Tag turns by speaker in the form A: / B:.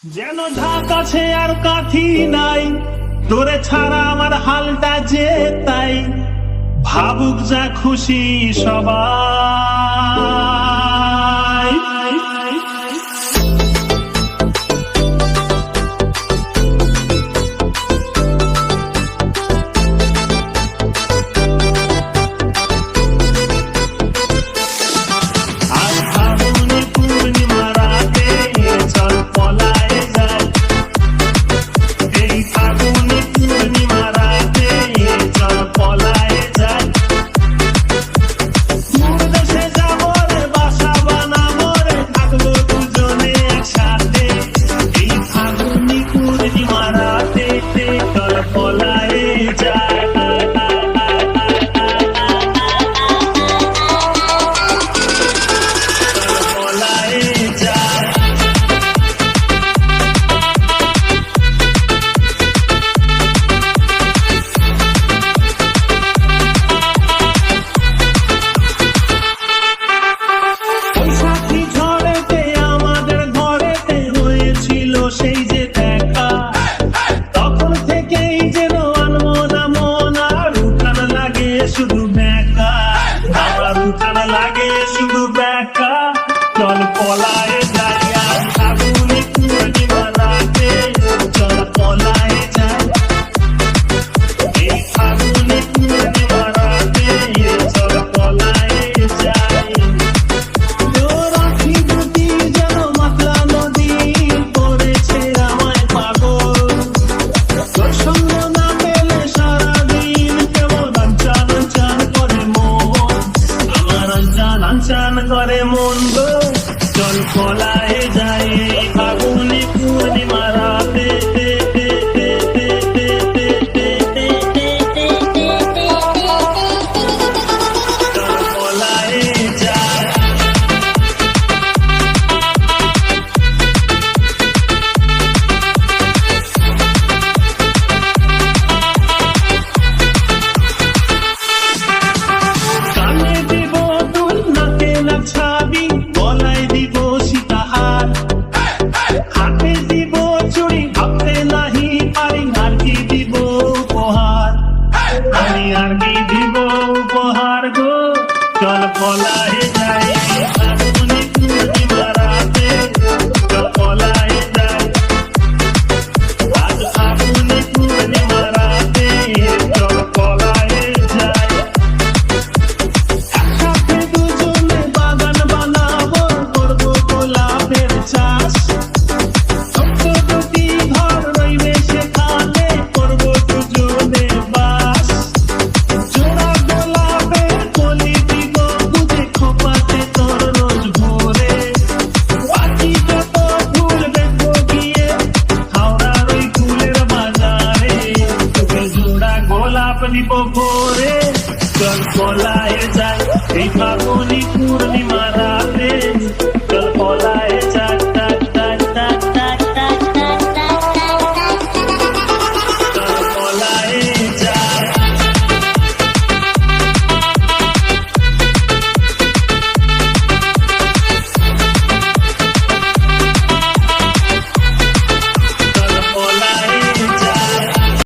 A: যেন ঢাক আছে আর কাঠি নাই, তোরে ছাড়া আমার হালটা যে তাই। ভাবুক যা খুশি সবাই। আজ ফাগুনি পূর্ণিমা রাতে চল পলায়ে যাই। এই ফাগুনি পূর্ণিমা রাতে চল পলায়ে যাই। দূর দেশে যাবো রে, বাসা বানাবো রে, থাকবো দুজনে একসাথে। এই ফাগুনি পূর্ণিমা রাতে চল পলায়ে যাই। বৈশাখী ঝড়েতে আমাদের ঘরেতে হয়েছিল সেই যে দেখা, তখন থেকেই যেন আনমনা মন, আর উঠান লাগে শুধু বেকা, আমার উঠান লাগে শুধু বেকা। চল পলায়ে যাই আজ ফাগুনি পূর্ণিমা রাতে, চল পলায়ে যাই। এই ফাগুনি পূর্ণিমা রাতে চল পলায়ে যাই। তোর আখি দুটি যেন মাতলা নদী করেছে আমায় পাগল। তোর সঙ্গ না পেলে সারাদিন কেমন আনচান আনচান করে মন, আমার আনচান আনচান করে মন গো। চল পলায়ে যাই এই ফাগুনি পূর্ণিমা রাতে। চল পলায়ে যাই। কানে দিব দুল, নাকে না ছাবি, গলায় দিব সীতাহার, হাতে দিব চুড়ি, ভাবতে নাহি পারি আর কি দিব উপহার। আমি আর কি দিব উপহার গো। চল পলায়ে যাই ফাগুনি পূর্ণিমা রাতে, চল পলায়ে যাই। আজ ফাগুনি পূর্ণিমা রাতে চল পলায়ে যাই। একসাথে দুজনে বাগান বানাবো, করবো গোলাপের চাষ। ছোট্ট দুটি ঘর রইবে সেখানে, করবো দুজনে বাস। জোড়া গোলাপের কলি দিব বুঝে, খোপাতে তোর রোজ ভোরে। বাকি যত ফুল দেখবো গিয়ে হাওড়ার ওই ফুলের বাজারে, তোকে জোড়া গোলাপ দিব ভোরে। চল পলায়ে যাই এই ফাগুনি পূর্ণিমা রাতে।